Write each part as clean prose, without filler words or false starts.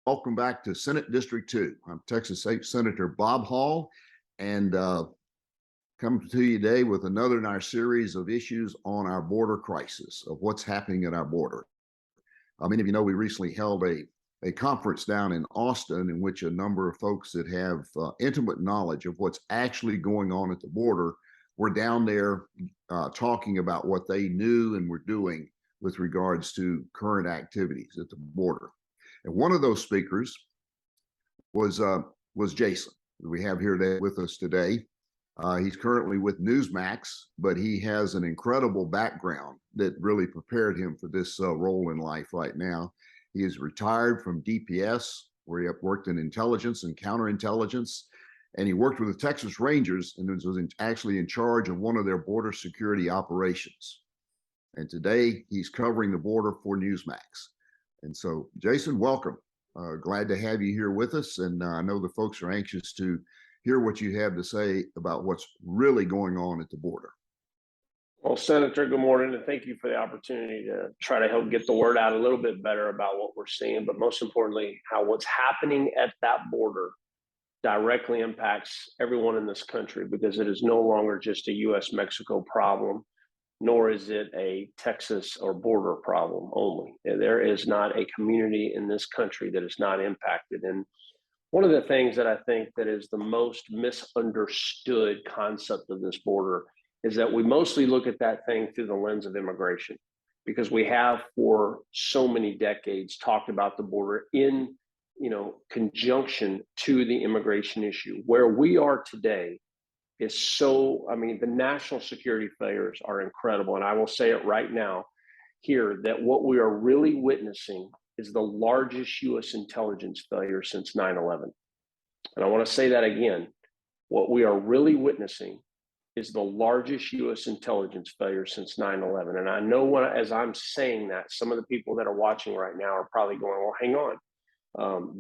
Welcome back to Senate District 2. I'm Texas State Senator Bob Hall, and come to you today with another in our series of issues on our border crisis, of what's happening at our border. Many of you know we recently held a conference down in Austin in which a number of folks that have intimate knowledge of what's actually going on at the border were down there talking about what they knew and were doing with regards to current activities at the border. And one of those speakers was Jaeson, who we have here today with us today. He's currently with Newsmax, but he has an incredible background that really prepared him for this role in life right now. He is retired from DPS, where he worked in intelligence and counterintelligence, and he worked with the Texas Rangers and was actually in charge of one of their border security operations. And today he's covering the border for Newsmax. And so, Jaeson, welcome. Glad to have you here with us. And I know the folks are anxious to hear what you have to say about what's really going on at the border. Well, Senator, good morning, and thank you for the opportunity to try to help get the word out a little bit better about what we're seeing, but most importantly, how what's happening at that border directly impacts everyone in this country, because it is no longer just a U.S.-Mexico problem, nor is it a Texas or border problem only. There is not a community in this country that is not impacted. And one of the things that I think that is the most misunderstood concept of this border is that we mostly look at that thing through the lens of immigration, because we have for so many decades talked about the border in conjunction to the immigration issue. Where we are today is the national security failures are incredible. And I will say it right now here, that what we are really witnessing is the largest U.S. intelligence failure since 9/11. And I want to say that again. What we are really witnessing is the largest U.S. intelligence failure since 9/11. And I know as I'm saying that, some of the people that are watching right now are probably going, well, hang on.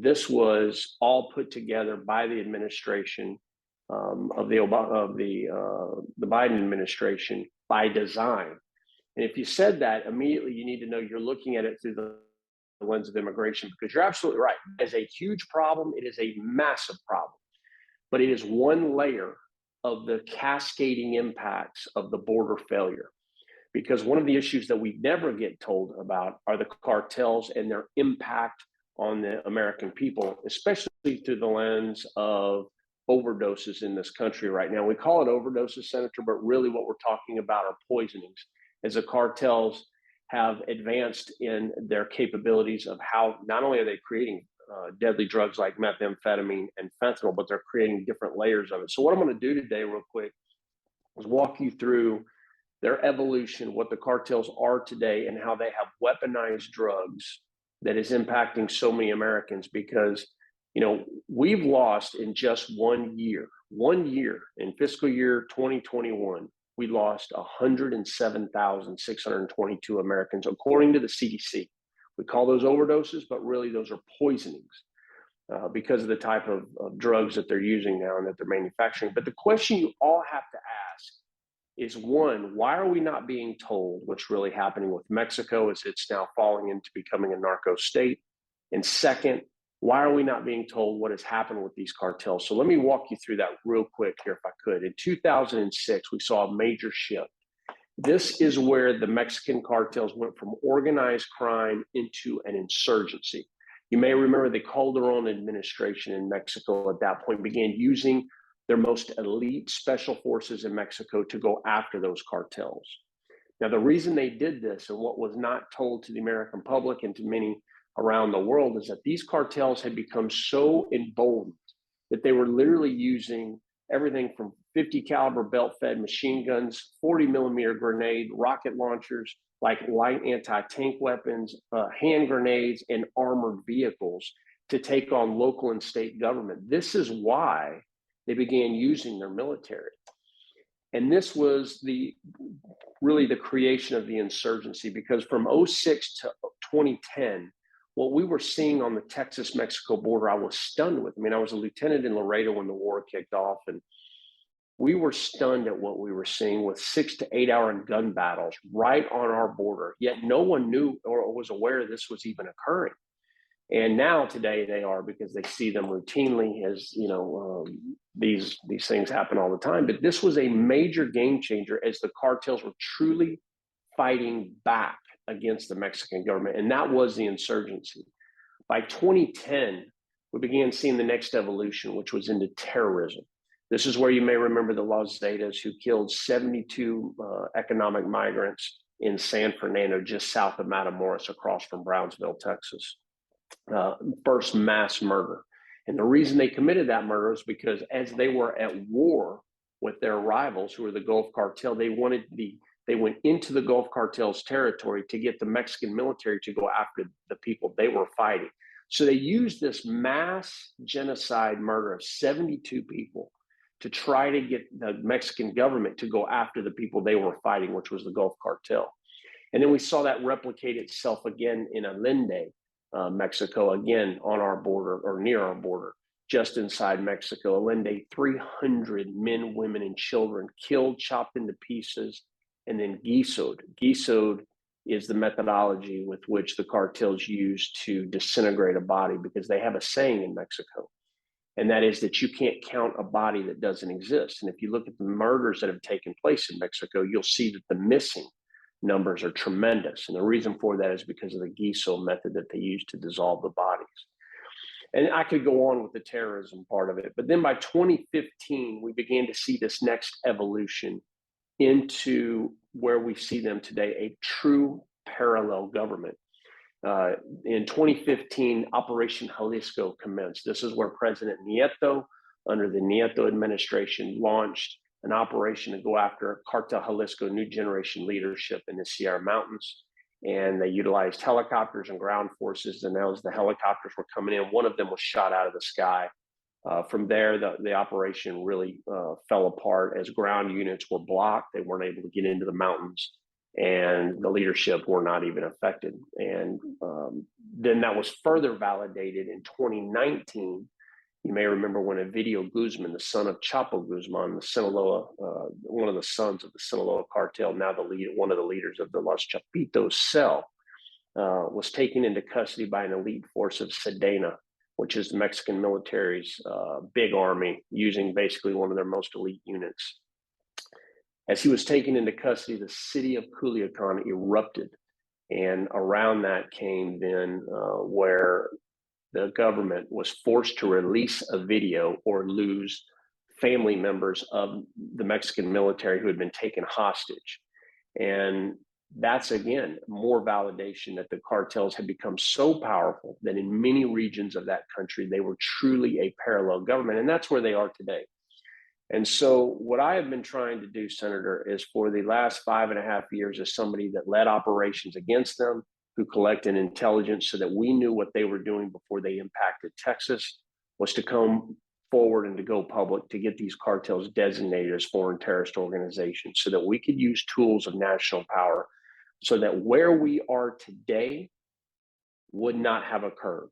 This was all put together by the administration of the Biden administration by design. And if you said that, immediately you need to know you're looking at it through the lens of immigration, because you're absolutely right. It is a huge problem. It is a massive problem, but it is one layer of the cascading impacts of the border failure. Because one of the issues that we never get told about are the cartels and their impact on the American people, especially through the lens of overdoses in this country right now. We call it overdoses, Senator, but really what we're talking about are poisonings, as the cartels have advanced in their capabilities of how not only are they creating deadly drugs like methamphetamine and fentanyl, but they're creating different layers of it. So what I'm going to do today real quick is walk you through their evolution, what the cartels are today, and how they have weaponized drugs that is impacting so many Americans. Because we've lost in just 1 year in fiscal year 2021, we lost 107,622 Americans, according to the CDC. We call those overdoses, but really those are poisonings because of the type of drugs that they're using now and that they're manufacturing. But the question you all have to ask is, one, why are we not being told what's really happening with Mexico as it's now falling into becoming a narco state? And second, why are we not being told what has happened with these cartels? So let me walk you through that real quick here, if I could. In 2006, we saw a major shift. This is where the Mexican cartels went from organized crime into an insurgency. You may remember the Calderon administration in Mexico at that point began using their most elite special forces in Mexico to go after those cartels. Now, the reason they did this, and what was not told to the American public and to many around the world, is that these cartels had become so emboldened that they were literally using everything from 50 caliber belt-fed machine guns, 40 millimeter grenade, rocket launchers, like light anti-tank weapons, hand grenades, and armored vehicles to take on local and state government. This is why they began using their military. And this was really the creation of the insurgency, because from 2006 to 2010, what we were seeing on the Texas-Mexico border, I was stunned with. I mean, I was a lieutenant in Laredo when the war kicked off, and we were stunned at what we were seeing with 6 to 8 hour gun battles right on our border. Yet no one knew or was aware this was even occurring. And now today they are, because they see them routinely, as these things happen all the time. But this was a major game changer as the cartels were truly fighting back against the Mexican government, and that was the insurgency. By 2010, we began seeing the next evolution, which was into terrorism. This is where you may remember the Los Zetas, who killed 72 economic migrants in San Fernando, just south of Matamoros, across from Brownsville, Texas. First mass murder. And the reason they committed that murder is because as they were at war with their rivals, who were the Gulf Cartel, they went into the Gulf Cartel's territory to get the Mexican military to go after the people they were fighting. So they used this mass genocide murder of 72 people to try to get the Mexican government to go after the people they were fighting, which was the Gulf Cartel. And then we saw that replicate itself again in Allende, Mexico, again on our border, or near our border, just inside Mexico. Allende, 300 men, women, and children killed, chopped into pieces, and then guisoed. Guisoed is the methodology with which the cartels use to disintegrate a body, because they have a saying in Mexico, and that is that you can't count a body that doesn't exist. And if you look at the murders that have taken place in Mexico, you'll see that the missing numbers are tremendous. And the reason for that is because of the guiso method that they use to dissolve the bodies. And I could go on with the terrorism part of it. But then by 2015, we began to see this next evolution into where we see them today, a true parallel government. In 2015, Operation Jalisco commenced. This is where President Nieto, under the Nieto administration, launched an operation to go after Cartel Jalisco new generation leadership in the Sierra Mountains. And they utilized helicopters and ground forces. And as the helicopters were coming in, one of them was shot out of the sky. From there, the operation really fell apart as ground units were blocked. They weren't able to get into the mountains, and the leadership were not even affected. And then that was further validated in 2019. You may remember when Ovidio Guzman, the son of Chapo Guzman, the Sinaloa, one of the sons of the Sinaloa cartel, now one of the leaders of the Los Chapitos cell, was taken into custody by an elite force of Sedena, which is the Mexican military's big army, using basically one of their most elite units. As he was taken into custody, the city of Culiacan erupted. And around that came then where the government was forced to release a video or lose family members of the Mexican military who had been taken hostage. And that's, again, more validation that the cartels had become so powerful that in many regions of that country, they were truly a parallel government. And that's where they are today. And so what I have been trying to do, Senator, is for the last 5.5 years, as somebody that led operations against them, who collected intelligence so that we knew what they were doing before they impacted Texas, was to come forward and to go public to get these cartels designated as foreign terrorist organizations so that we could use tools of national power so that where we are today would not have occurred.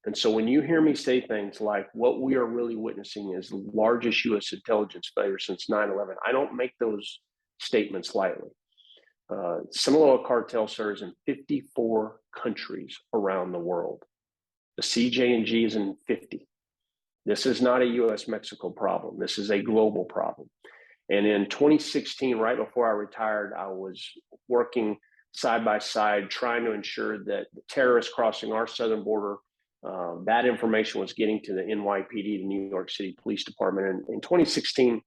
And so when you hear me say things like what we are really witnessing is the largest U.S. intelligence failure since 9/11, I don't make those statements lightly. Sinaloa cartel serves in 54 countries around the world. The CJ&G is in 50. This is not a U.S.-Mexico problem. This is a global problem. And in 2016, right before I retired, I was working side by side, trying to ensure that the terrorists crossing our southern border, that information was getting to the NYPD, the New York City Police Department. And in 2016,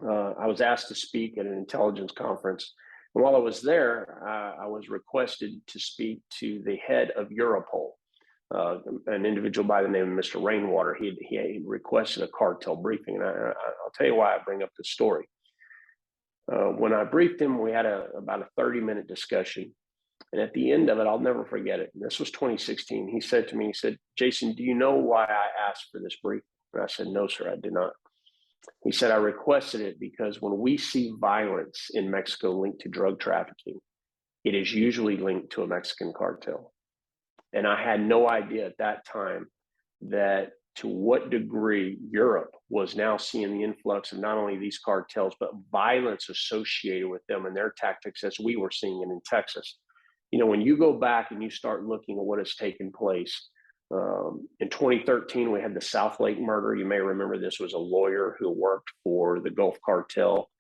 I was asked to speak at an intelligence conference. And while I was there, I was requested to speak to the head of Europol, an individual by the name of Mr. Rainwater. He requested a cartel briefing, and I'll tell you why I bring up this story. When I briefed him, we had about a 30-minute discussion, and at the end of it, I'll never forget it. This was 2016. He said to me, "Jason, do you know why I asked for this briefing?" And I said, "No, sir, I did not." He said, "I requested it because when we see violence in Mexico linked to drug trafficking, it is usually linked to a Mexican cartel." And I had no idea at that time that to what degree Europe was now seeing the influx of not only these cartels, but violence associated with them and their tactics as we were seeing it in Texas. You know, when you go back and you start looking at what has taken place, in 2013, we had the South Lake murder. You may remember this was a lawyer who worked for the Gulf cartel.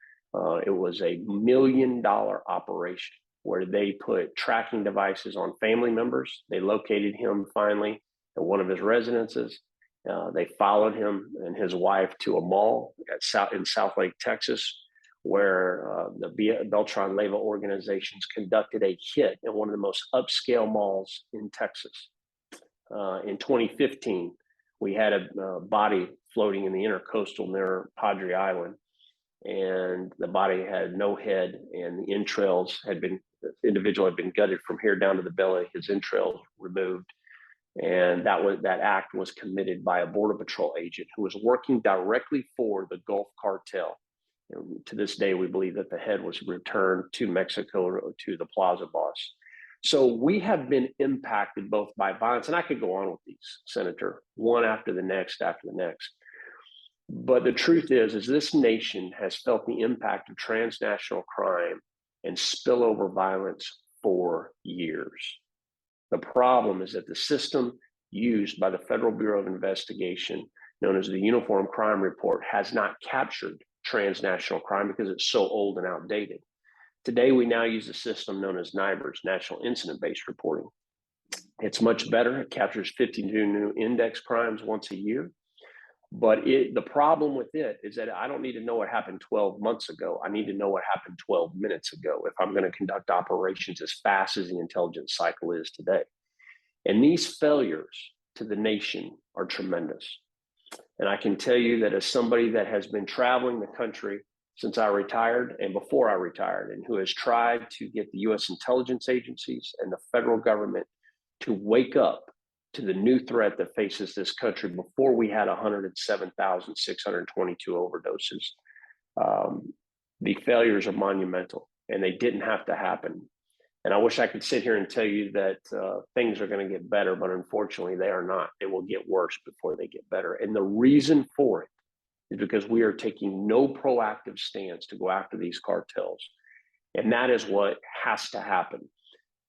It was a $1 million operation where they put tracking devices on family members. They located him finally at one of his residences. They followed him and his wife to a mall in South Lake, Texas, where the Beltran Leyva organizations conducted a hit in one of the most upscale malls in Texas. In 2015, we had a body floating in the intercoastal near Padre Island, and the body had no head, and the entrails the individual had been gutted from here down to the belly, his entrails removed. And that act was committed by a Border Patrol agent who was working directly for the Gulf cartel. And to this day, we believe that the head was returned to Mexico, to the Plaza boss. So we have been impacted both by violence, and I could go on with these, Senator, one after the next. But the truth is this nation has felt the impact of transnational crime and spillover violence for years. The problem is that the system used by the Federal Bureau of Investigation, known as the Uniform Crime Report, has not captured transnational crime because it's so old and outdated. Today, we now use a system known as NIBRS, National Incident-Based Reporting. It's much better. It captures 52 new index crimes once a year. But the problem with it is that I don't need to know what happened 12 months ago. I need to know what happened 12 minutes ago if I'm going to conduct operations as fast as the intelligence cycle is today. And these failures to the nation are tremendous. And I can tell you that as somebody that has been traveling the country since I retired and before I retired, and who has tried to get the U.S. intelligence agencies and the federal government to wake up to the new threat that faces this country before we had 107,622 overdoses. The failures are monumental, and they didn't have to happen. And I wish I could sit here and tell you that things are going to get better, but unfortunately they are not. They will get worse before they get better. And the reason for it is because we are taking no proactive stance to go after these cartels. And that is what has to happen.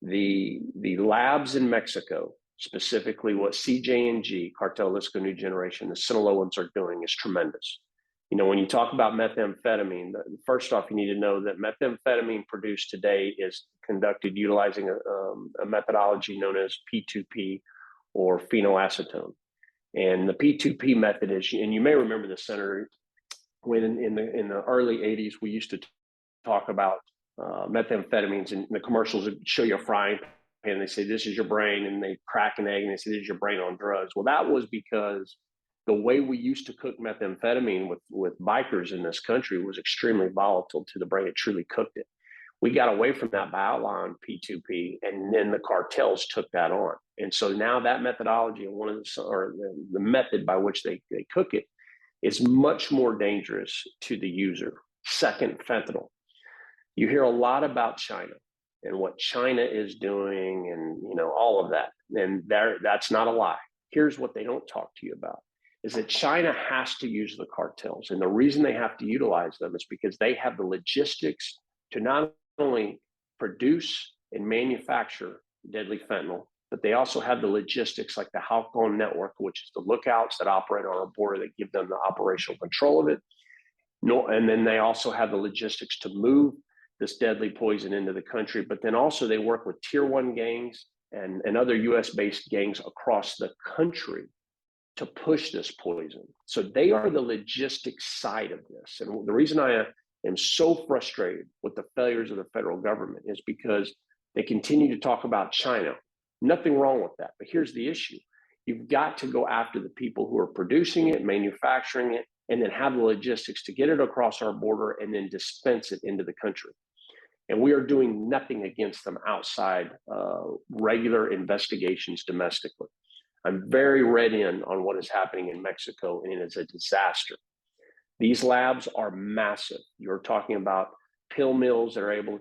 The labs in Mexico, specifically what CJ&G, Cartel Jalisco New Generation, the Sinaloans are doing is tremendous. You know, when you talk about methamphetamine, first off, you need to know that methamphetamine produced today is conducted utilizing a methodology known as P2P or phenylacetone. And the P2P method is, and you may remember this, Senator, when in the early 80s, we used to talk about methamphetamines, and the commercials would show you a frying pan, and they say, this is your brain, and they crack an egg and they say, this is your brain on drugs. Well, that was because the way we used to cook methamphetamine with bikers in this country was extremely volatile to the brain. It truly cooked it. We got away from that by outlawing P2P, and then the cartels took that on. And so now that methodology, the method by which they cook it, is much more dangerous to the user. Second, fentanyl. You hear a lot about China and what China is doing, and all of that. And that's not a lie. Here's what they don't talk to you about, is that China has to use the cartels. And the reason they have to utilize them is because they have the logistics to not only produce and manufacture deadly fentanyl, but they also have the logistics like the Halcon network, which is the lookouts that operate on our border that give them the operational control of it. And then they also have the logistics to move this deadly poison into the country. But then also they work with tier 1 gangs and other US-based gangs across the country to push this poison. So they are the logistics side of this. And the reason I am so frustrated with the failures of the federal government is because they continue to talk about China. Nothing wrong with that, but here's the issue. You've got to go after the people who are producing it, manufacturing it, and then have the logistics to get it across our border and then dispense it into the country. And we are doing nothing against them outside regular investigations domestically. I'm very read in on what is happening in Mexico, and it is a disaster. These labs are massive. You're talking about pill mills that are able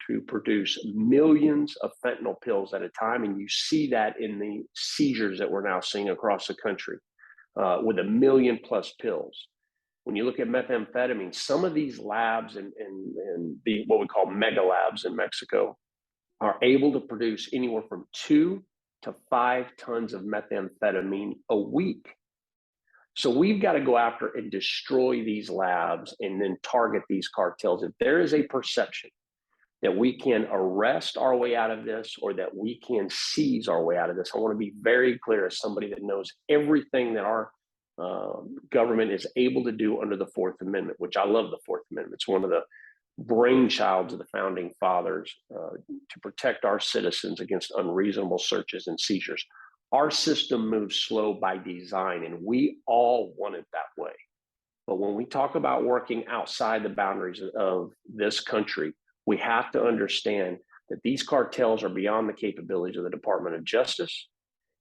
to produce millions of fentanyl pills at a time, and you see that in the seizures that we're now seeing across the country with 1 million+ pills. When you look at methamphetamine, some of these labs and what we call mega labs in Mexico are able to produce anywhere from 2 to 5 tons of methamphetamine a week. So we've got to go after and destroy these labs and then target these cartels. If there is a perception that we can arrest our way out of this or that we can seize our way out of this, I want to be very clear as somebody that knows everything that our government is able to do under the Fourth Amendment, which I love the Fourth Amendment. It's one of the brainchilds of the founding fathers to protect our citizens against unreasonable searches and seizures. Our system moves slow by design, and we all want it that way. But when we talk about working outside the boundaries of this country, we have to understand that these cartels are beyond the capabilities of the Department of Justice,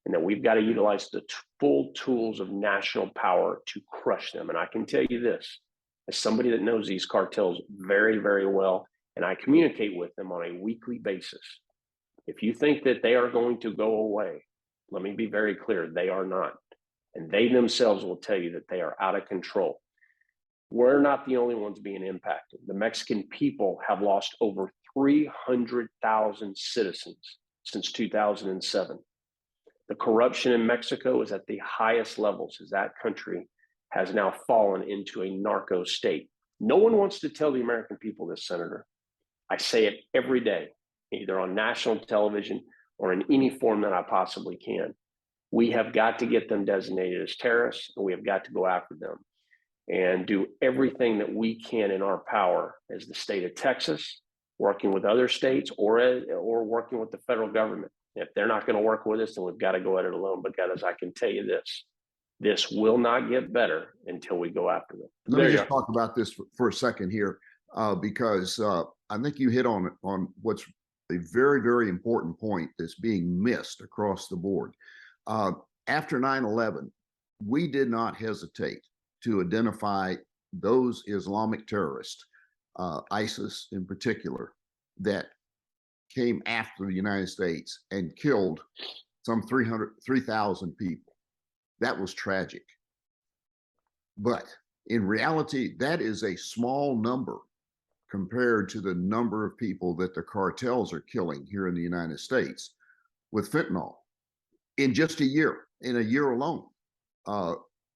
and that we've got to utilize the full tools of national power to crush them. And I can tell you this, as somebody that knows these cartels very, very well, and I communicate with them on a weekly basis, if you think that they are going to go away, let me be very clear, they are not. And they themselves will tell you that they are out of control. We're not the only ones being impacted. The Mexican people have lost over 300,000 citizens since 2007. The corruption in Mexico is at the highest levels as that country has now fallen into a narco state. No one wants to tell the American people this, Senator. I say it every day, either on national television or in any form that I possibly can. We have got to get them designated as terrorists, and we have got to go after them and do everything that we can in our power as the state of Texas, working with other states or working with the federal government. If they're not going to work with us, then we've got to go at it alone. But guys, I can tell you this will not get better until we go after them. Let me just talk about this for a second here, because I think you hit on what's a very, very important point that's being missed across the board. After 9/11, we did not hesitate to identify those Islamic terrorists, ISIS in particular, that came after the United States and killed some 3,000 people. That was tragic. But in reality, that is a small number compared to the number of people that the cartels are killing here in the United States with fentanyl. In just a year alone,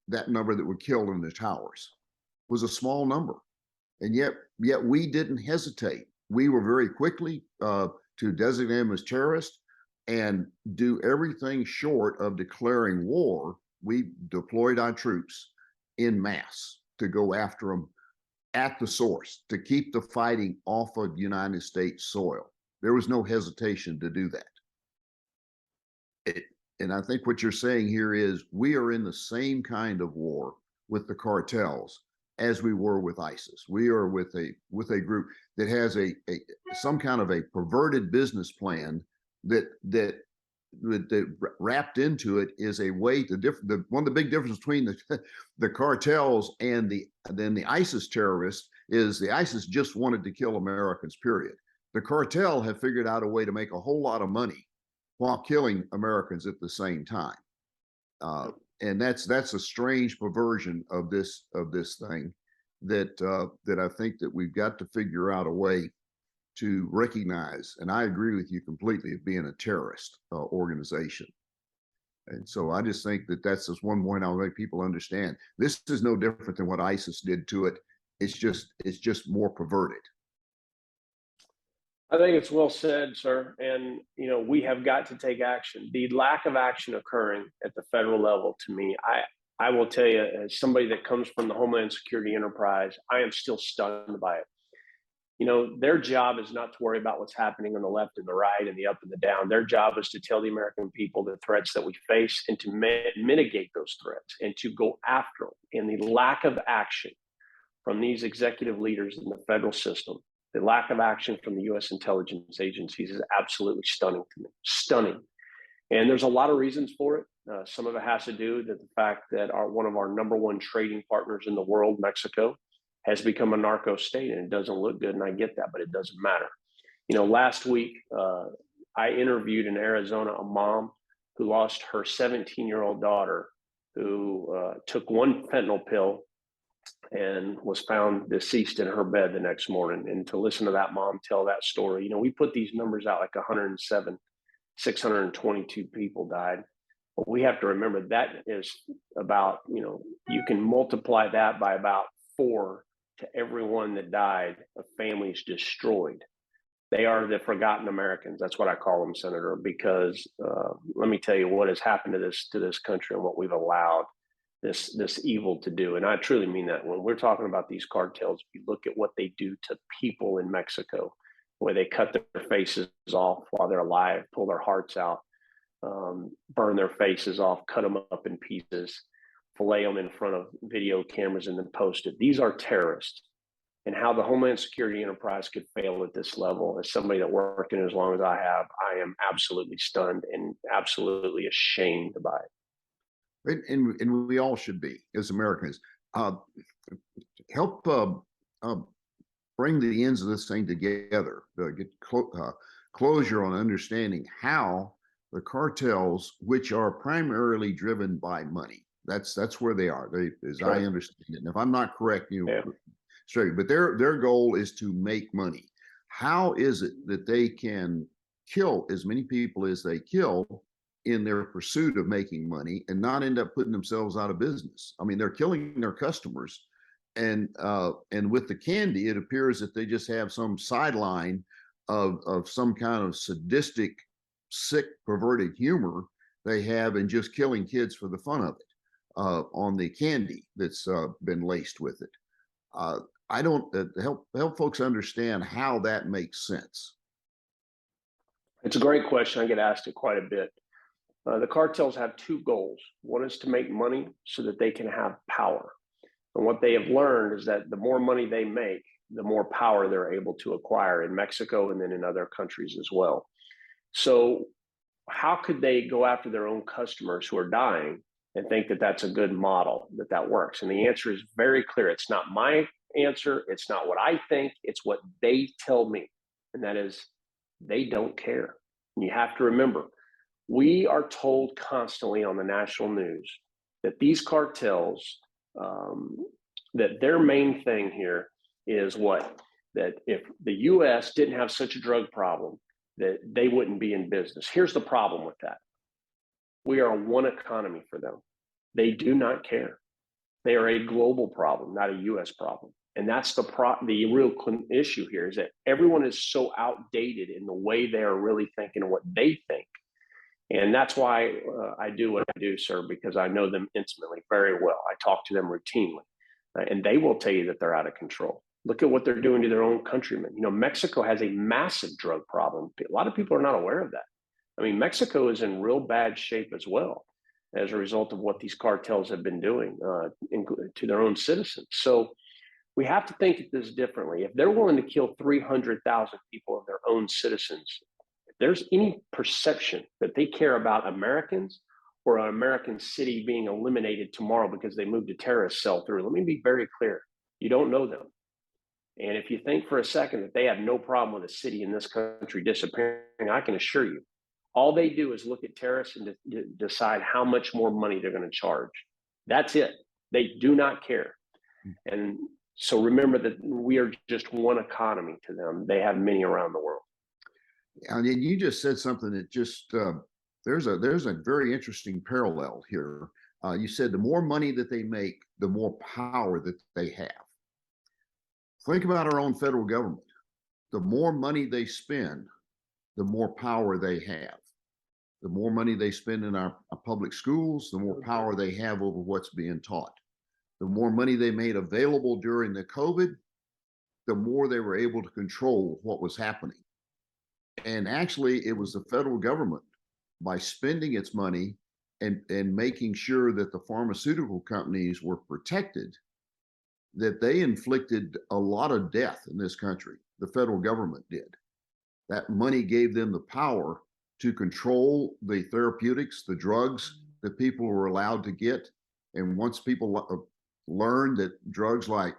that number that were killed in the towers was a small number. And yet we didn't hesitate. We were very quickly to designate them as terrorists and do everything short of declaring war. We deployed our troops en masse to go after them at the source, to keep the fighting off of United States soil. There was no hesitation to do that. And I think what you're saying here is we are in the same kind of war with the cartels as we were with ISIS. We are with a group that has some kind of a perverted business plan that wrapped into it is a way to one of the big differences between the cartels and the ISIS terrorists is the ISIS just wanted to kill Americans, period. The cartel have figured out a way to make a whole lot of money while killing Americans at the same time. And that's a strange perversion of this thing that I think that we've got to figure out a way to recognize. And I agree with you completely of being a terrorist organization. And so I just think that that's just one point I'll make people understand. This is no different than what ISIS did to it. It's just more perverted. I think it's well said, sir. And, we have got to take action. The lack of action occurring at the federal level, to me, I will tell you, as somebody that comes from the Homeland Security enterprise, I am still stunned by it. Their job is not to worry about what's happening on the left and the right and the up and the down. Their job is to tell the American people the threats that we face and to mitigate those threats and to go after them. And the lack of action from these executive leaders in the federal system, the lack of action from the U.S. intelligence agencies is absolutely stunning to me. Stunning. And there's a lot of reasons for it. Some of it has to do with the fact that one of our number one trading partners in the world, Mexico, has become a narco state, and it doesn't look good. And I get that, but it doesn't matter. Last week, I interviewed in Arizona a mom who lost her 17-year-old daughter who took one fentanyl pill and was found deceased in her bed the next morning. And to listen to that mom tell that story, we put these numbers out like 107, 622 people died. But we have to remember that is about, you can multiply that by about 4 to everyone that died, a family's destroyed. They are the forgotten Americans. That's what I call them, Senator, because let me tell you what has happened to this country and what we've allowed this evil to do. And I truly mean that. When we're talking about these cartels, if you look at what they do to people in Mexico, where they cut their faces off while they're alive, pull their hearts out, burn their faces off, cut them up in pieces, fillet them in front of video cameras, and then post it. These are terrorists. And how the Homeland Security enterprise could fail at this level, as somebody that worked in it as long as I have, I am absolutely stunned and absolutely ashamed by it. And we all should be as Americans. Help bring the ends of this thing together, get closure on understanding how the cartels, which are primarily driven by money, that's where they are. As I understand it. And if I'm not correct, straight, but their goal is to make money. How is it that they can kill as many people as they kill in their pursuit of making money and not end up putting themselves out of business? I mean, they're killing their customers, and with the candy, it appears that they just have some sideline of some kind of sadistic, sick, perverted humor they have in just killing kids for the fun of it on the candy that's been laced with it. I don't help folks understand how that makes sense. It's a great question. I get asked it quite a bit. The cartels have 2 goals. One is to make money so that they can have power. And what they have learned is that the more money they make, the more power they're able to acquire in Mexico and then in other countries as well. So how could they go after their own customers who are dying and think that that's a good model, that works? And the answer is very clear. It's not my answer. It's not what I think. It's what they tell me. And that is, they don't care. And you have to remember, we are told constantly on the national news that these cartels, that their main thing here is what? That if the U.S. didn't have such a drug problem, that they wouldn't be in business. Here's the problem with that. We are one economy for them. They do not care. They are a global problem, not a U.S. problem. And that's the real issue here, is that everyone is so outdated in the way they are really thinking and what they think. And that's why I do what I do, sir, because I know them intimately very well. I talk to them routinely, and they will tell you that they're out of control. Look at what they're doing to their own countrymen. Mexico has a massive drug problem. A lot of people are not aware of that. I mean, Mexico is in real bad shape as well as a result of what these cartels have been doing to their own citizens. So we have to think of this differently. If they're willing to kill 300,000 people of their own citizens, if there's any perception that they care about Americans or an American city being eliminated tomorrow because they moved a terrorist cell through, let me be very clear. You don't know them. And if you think for a second that they have no problem with a city in this country disappearing, I can assure you, all they do is look at terrorists and decide how much more money they're going to charge. That's it. They do not care. And so remember that we are just one economy to them. They have many around the world. And you just said something that just there's a very interesting parallel here. You said the more money that they make, the more power that they have. Think about our own federal government. The more money they spend, the more power they have. The more money they spend in our public schools, the more power they have over what's being taught. The more money they made available during the COVID, the more they were able to control what was happening. And actually, it was the federal government, by spending its money and making sure that the pharmaceutical companies were protected, that they inflicted a lot of death in this country. The federal government did. That money gave them the power to control the therapeutics, the drugs that people were allowed to get. And once people learned that drugs like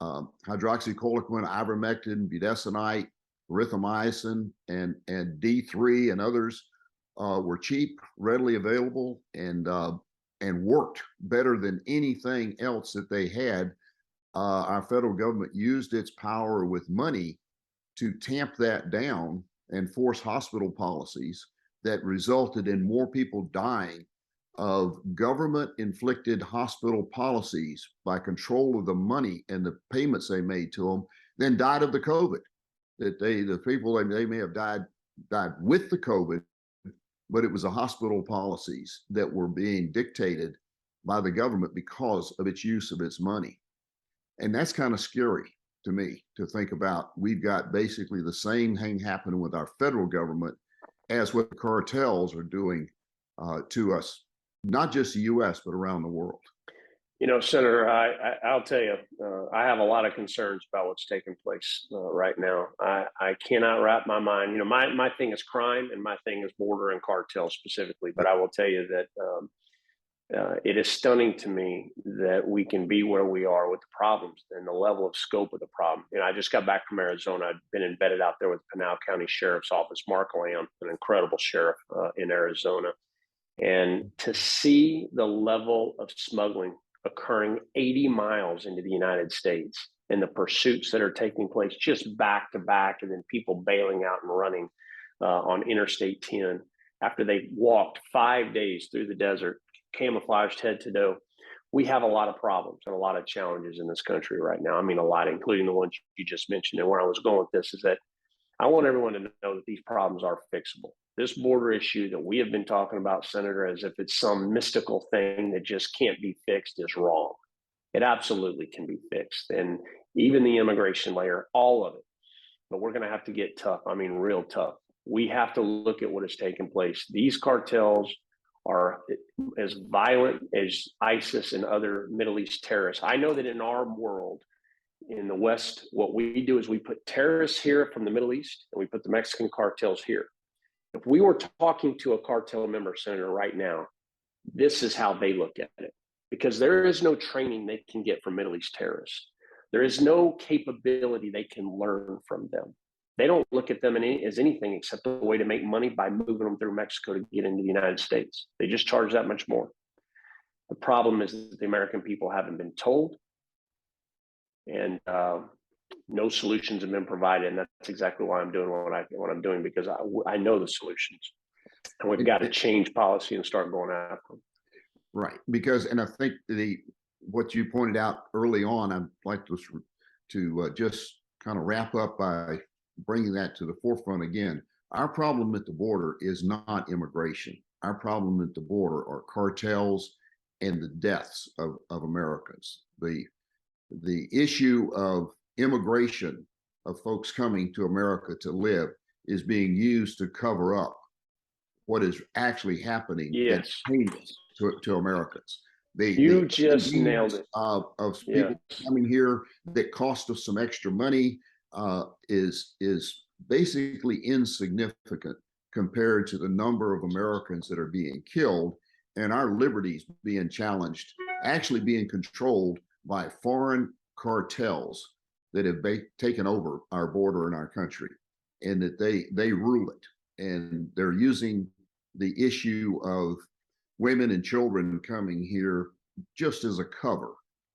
hydroxychloroquine, ivermectin, budesonide, erythromycin, and D3 and others were cheap, readily available, and worked better than anything else that they had, our federal government used its power with money to tamp that down and force hospital policies that resulted in more people dying of government inflicted hospital policies by control of the money and the payments they made to them than died of the COVID. That the people, they may have died with the COVID, but it was the hospital policies that were being dictated by the government because of its use of its money. And that's kind of scary to me to think about. We've got basically the same thing happening with our federal government as what the cartels are doing to us, not just the U.S., but around the world. You know, Senator, I'll tell you, I have a lot of concerns about what's taking place right now. I cannot wrap my mind. You know, my thing is crime, and my thing is border and cartel specifically. But I will tell you that it is stunning to me that we can be where we are with the problems and the level of scope of the problem. You know, I just got back from Arizona. I've been embedded out there with the Pinal County Sheriff's Office. Mark Lamb, an incredible sheriff in Arizona. And to see the level of smuggling occurring 80 miles into the United States and the pursuits that are taking place just back to back, and then people bailing out and running on Interstate 10 after they walked 5 days through the desert, camouflaged head to toe. We have a lot of problems and a lot of challenges in this country right now. I mean, a lot, including the ones you just mentioned. And where I was going with this is that I want everyone to know that these problems are fixable. This border issue that we have been talking about, Senator, as if it's some mystical thing that just can't be fixed, is wrong. It absolutely can be fixed. And even the immigration layer, all of it. But we're going to have to get tough. I mean, real tough. We have to look at what has taken place. These cartels are as violent as ISIS and other Middle East terrorists. I know that in our world, in the West, what we do is we put terrorists here from the Middle East, and we put the Mexican cartels here. If we were talking to a cartel member, Senator, right now, this is how they look at it, because there is no training they can get from Middle East terrorists. There is no capability they can learn from them. They don't look at them as anything except a way to make money by moving them through Mexico to get into the United States. They just charge that much more. The problem is that the American people haven't been told, and no solutions have been provided. And that's exactly why I'm doing what I'm doing, because I know the solutions, and we've got to change policy and start going after them. Right, because, and I think what you pointed out early on, I'd like to just kind of wrap up by bringing that to the forefront again. Our problem at the border is not immigration. Our problem at the border are cartels and the deaths of Americans. The issue of immigration, of folks coming to America to live, is being used to cover up what is actually happening. Yes. To Americans. You just nailed it. Of people coming here that cost us some extra money is basically insignificant compared to the number of Americans that are being killed and our liberties being challenged, actually being controlled by foreign cartels that have taken over our border and our country, and that they rule it. And they're using the issue of women and children coming here just as a cover,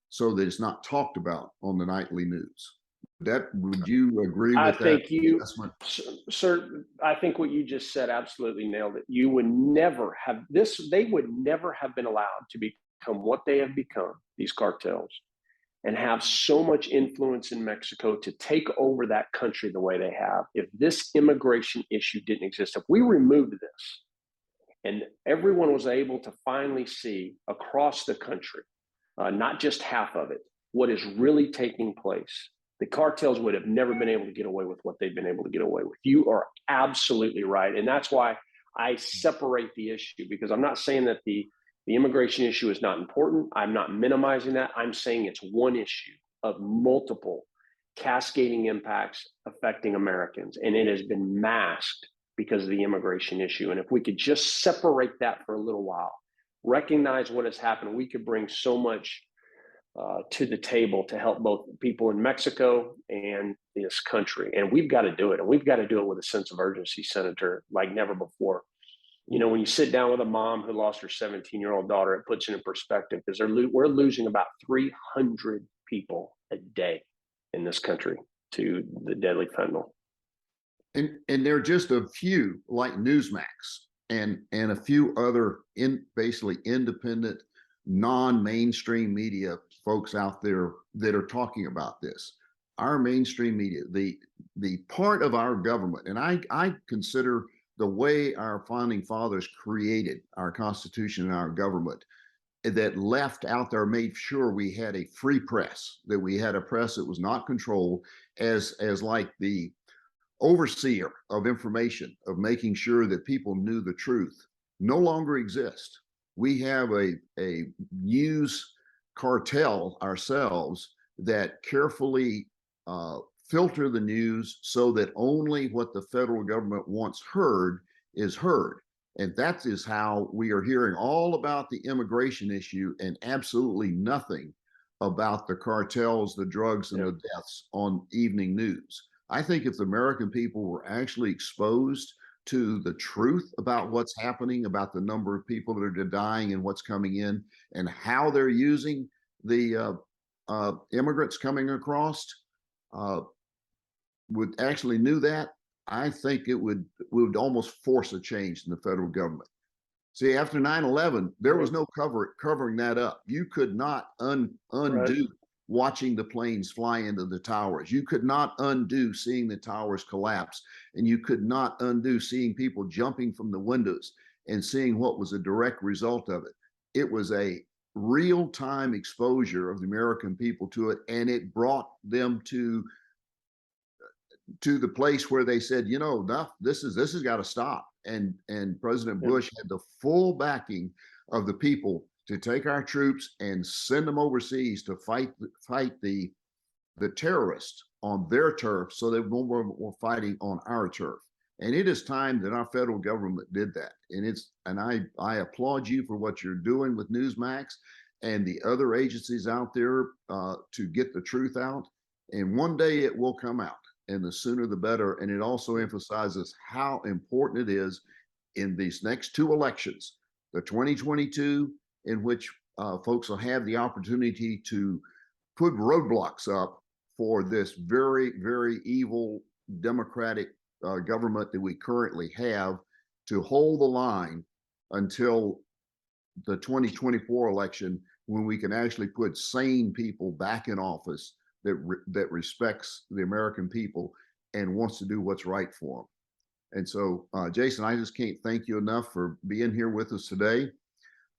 so that it's not talked about on the nightly news. Would you agree with that? Sir, I think what you just said absolutely nailed it. You would never have this. They would never have been allowed to become what they have become, these cartels, and have so much influence in Mexico to take over that country the way they have, if this immigration issue didn't exist. If we removed this and everyone was able to finally see across the country, not just half of it, what is really taking place, the cartels would have never been able to get away with what they've been able to get away with. You are absolutely right. And that's why I separate the issue, because I'm not saying that the immigration issue is not important. I'm not minimizing that. I'm saying it's one issue of multiple cascading impacts affecting Americans. And it has been masked because of the immigration issue. And if we could just separate that for a little while, recognize what has happened, we could bring so much to the table to help both people in Mexico and this country. And we've got to do it. And we've got to do it with a sense of urgency, Senator, like never before. You know, when you sit down with a mom who lost her 17-year-old daughter, it puts it in perspective, because we're losing about 300 people a day in this country to the deadly fentanyl. And there are just a few like Newsmax and a few other basically independent, non-mainstream media folks out there that are talking about this. Our mainstream media, the part of our government, and I consider the way our founding fathers created our Constitution and our government, that left out there, made sure we had a free press, that we had a press that was not controlled as like the overseer of information, of making sure that people knew the truth, no longer exist. We have a news cartel ourselves that carefully filter the news so that only what the federal government wants heard is heard. And that is how we are hearing all about the immigration issue and absolutely nothing about the cartels, the drugs, and the deaths on evening news. I think if the American people were actually exposed to the truth about what's happening, about the number of people that are dying and what's coming in, and how they're using the immigrants coming across, would actually knew that, I think it would almost force a change in the federal government. See, after 9/11, there was no covering that up. You could not undo watching the planes fly into the towers. You could not undo seeing the towers collapse. And you could not undo seeing people jumping from the windows and seeing what was a direct result of it. It was a real-time exposure of the American people to it, and it brought them to the place where they said, you know, enough, this has got to stop. And President Bush had the full backing of the people to take our troops and send them overseas to fight the terrorists on their turf, so they were fighting on our turf. And it is time that our federal government did that. And I applaud you for what you're doing with Newsmax and the other agencies out there to get the truth out. And one day it will come out, and the sooner the better. And it also emphasizes how important it is in these next two elections, the 2022, in which folks will have the opportunity to put roadblocks up for this very, very evil democratic government that we currently have, to hold the line until the 2024 election, when we can actually put sane people back in office that respects the American people and wants to do what's right for them. And so, Jason, I just can't thank you enough for being here with us today.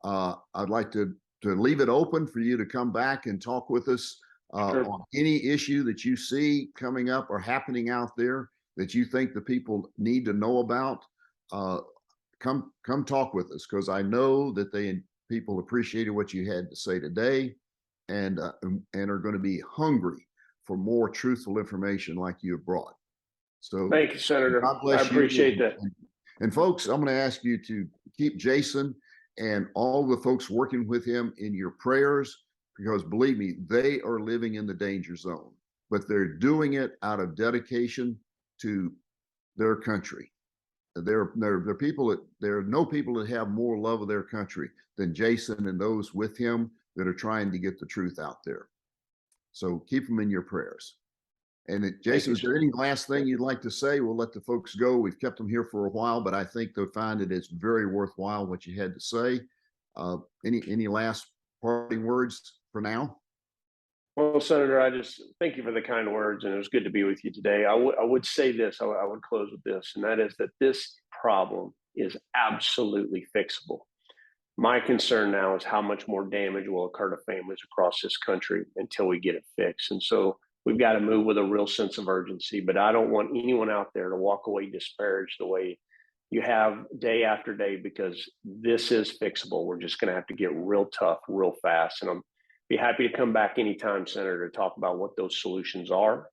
I'd like to leave it open for you to come back and talk with us on any issue that you see coming up or happening out there that you think the people need to know about. Come talk with us, because I know that people appreciated what you had to say today, and are going to be hungry for more truthful information like you have brought. So thank you, Senator. God bless I appreciate that. And folks, I'm going to ask you to keep Jason and all the folks working with him in your prayers, because believe me, they are living in the danger zone, but they're doing it out of dedication to their country. There are no people that have more love of their country than Jason and those with him that are trying to get the truth out there. So keep them in your prayers. And Jason, is there any last thing you'd like to say? We'll let the folks go. We've kept them here for a while, but I think they'll find it is very worthwhile what you had to say. Any last parting words for now? Well, Senator, I just thank you for the kind words, and it was good to be with you today. I would say this, I would close with this, and that is that this problem is absolutely fixable. My concern now is how much more damage will occur to families across this country until we get it fixed. And so we've got to move with a real sense of urgency, but I don't want anyone out there to walk away disparaged the way you have day after day, because this is fixable. We're just going to have to get real tough, real fast. And I'm be happy to come back anytime, Senator, to talk about what those solutions are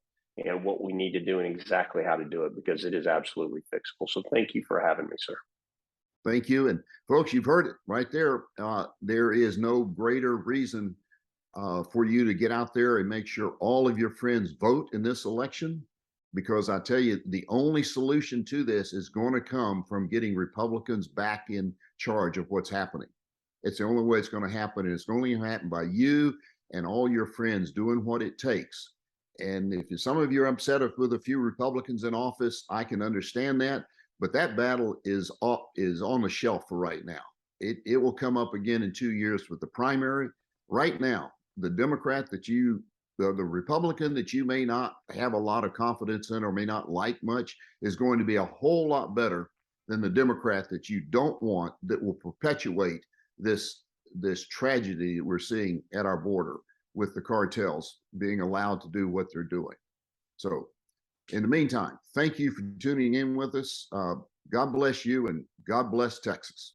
and what we need to do and exactly how to do it, because it is absolutely fixable. So thank you for having me, sir. Thank you. And folks, you've heard it right there. There is no greater reason for you to get out there and make sure all of your friends vote in this election, because I tell you, the only solution to this is going to come from getting Republicans back in charge of what's happening. It's the only way it's going to happen, and it's only going to happen by you and all your friends doing what it takes. And if some of you are upset with a few Republicans in office, I can understand that. But that battle is on the shelf for right now. It will come up again in 2 years with the primary. Right now, the Democrat that the Republican that you may not have a lot of confidence in or may not like much is going to be a whole lot better than the Democrat that you don't want, that will perpetuate this tragedy that we're seeing at our border with the cartels being allowed to do what they're doing. So in the meantime, thank you for tuning in with us. God bless you and God bless Texas.